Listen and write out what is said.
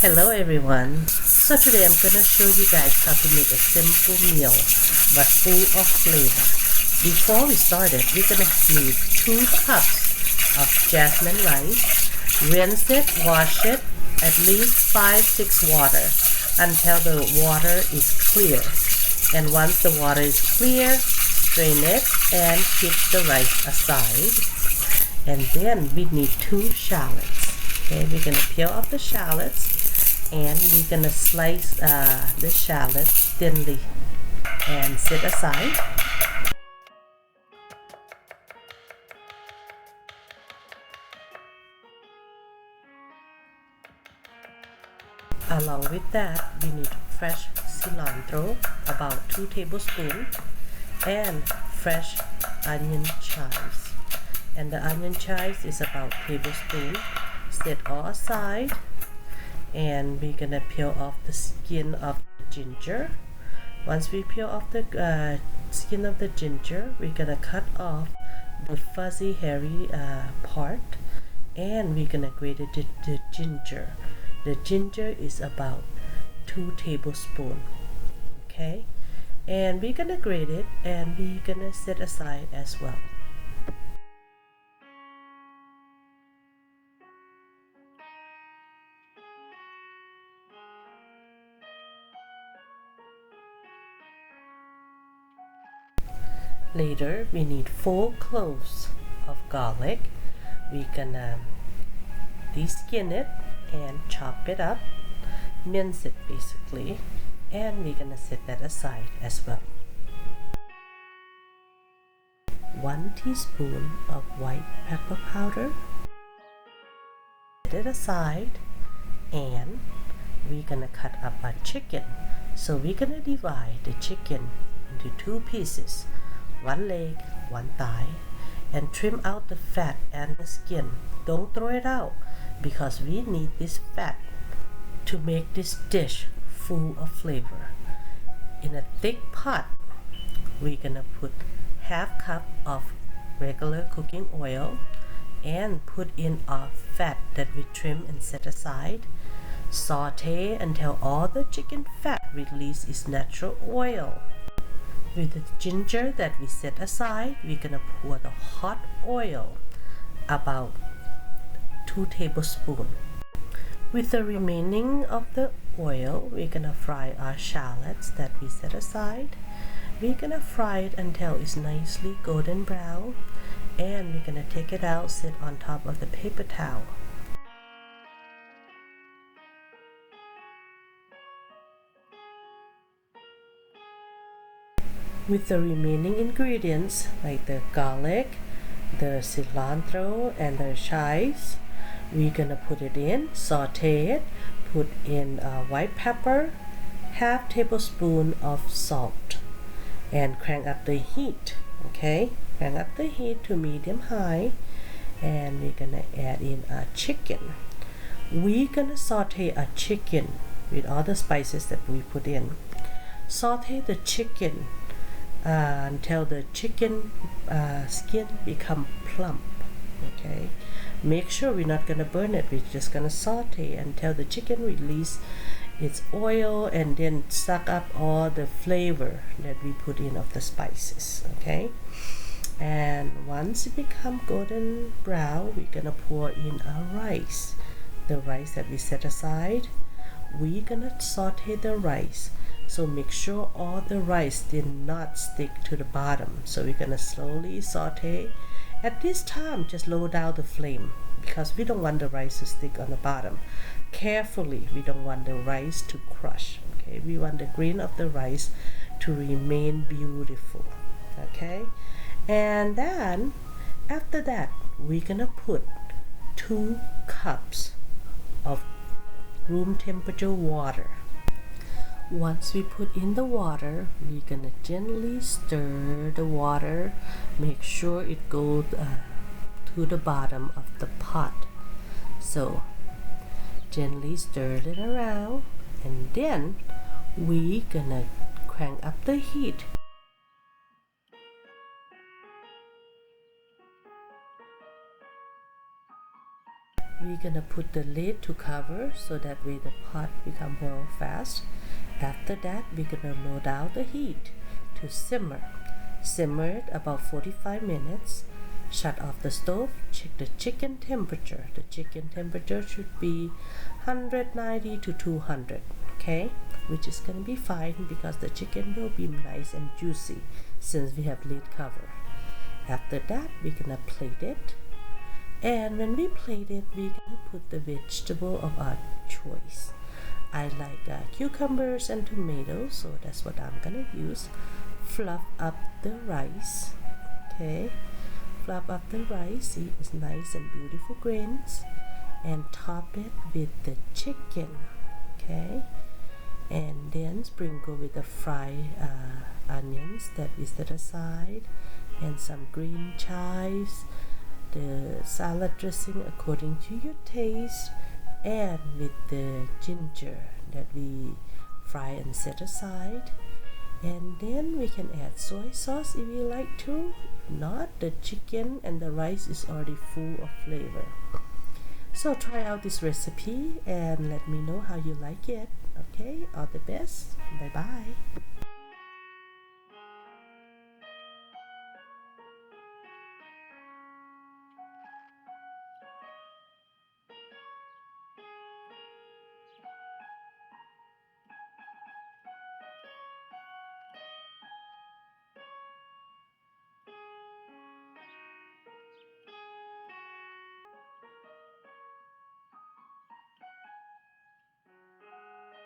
Hello everyone. So today I'm gonna show you guys how to make a simple meal but full of flavor. Before we start it, we're gonna need 2 cups of jasmine rice. Rinse it, wash it, at least 5-6 water until the water is clear. And once the water is clear, drain it and keep the rice aside. And then we need 2 shallots. Okay, we're gonna peel off the shallots and we're gonna slice the shallots thinly and set aside. Along with that, we need fresh cilantro, about 2 tablespoons, and fresh onion chives. And the onion chives is about tablespoon. Set all aside. And we're gonna peel off the skin of the ginger. Once we peel off the skin of the ginger, we're gonna cut off the fuzzy hairy part, and we're gonna grate the ginger. The ginger is about 2 tablespoons. Okay, and we're gonna grate it and we're gonna set aside as well. Later, we need 4 cloves of garlic. We're gonna de-skin it and chop it up, mince it basically, and we're gonna set that aside as well. 1 teaspoon of white pepper powder. Set it aside, and we're gonna cut up our chicken. So we're gonna divide the chicken into 2 pieces. 1 leg, 1 thigh, and trim out the fat and the skin. Don't throw it out because we need this fat to make this dish full of flavor. In a thick pot, we're gonna put ½ cup of regular cooking oil and put in our fat that we trim and set aside. Saute until all the chicken fat releases its natural oil. With the ginger that we set aside, we're gonna pour the hot oil, about 2 tablespoons. With the remaining of the oil, we're gonna fry our shallots that we set aside. We're gonna fry it until it's nicely golden brown, and we're gonna take it out, sit on top of the paper towel. With the remaining ingredients like the garlic, the cilantro, and the chives, we're gonna put it in, saute it, put in white pepper, ½ tablespoon of salt, and crank up the heat. Okay, crank up the heat to medium high, and we're gonna add in our chicken. We're gonna saute our chicken with all the spices that we put in. Saute the chicken until the chicken skin become plump. Okay, make sure we're not gonna burn it. We're just gonna saute until the chicken release its oil and then suck up all the flavor that we put in of the spices. Okay, and once it become golden brown, we're gonna pour in our rice, the rice that we set aside. We're gonna saute the rice, so make sure all the rice did not stick to the bottom. So we're gonna slowly saute. At this time, just lower down the flame because we don't want the rice to stick on the bottom. Carefully, we don't want the rice to crush. Okay, we want the grain of the rice to remain beautiful. Okay, and then after that, we're gonna put 2 cups of room temperature water. Once we put in the water, we're gonna gently stir the water. Make sure it goes to the bottom of the pot. So gently stir it around, and then we're gonna crank up the heat. we're gonna put the lid to cover so that way the pot become boil fast. After that, we're gonna low down the heat to simmer. Simmer it about 45 minutes. Shut off the stove. Check the chicken temperature. The chicken temperature should be 190 to 200. Okay, which is gonna be fine because the chicken will be nice and juicy since we have lid cover. After that, we're gonna plate it. And when we plate it, we're gonna put the vegetable of our choice. I like cucumbers and tomatoes, so that's what I'm gonna use. Fluff up the rice. Okay, fluff up the rice. See, it's nice and beautiful grains. And top it with the chicken. Okay, and then sprinkle with the fried onions that we set aside, and some green chives, the salad dressing according to your taste, and with the ginger that we fry and set aside. And then we can add soy sauce if you like to. If not, the chicken and the rice is already full of flavor. So try out this recipe and let me know how you like it. Okay, all the best. Bye bye.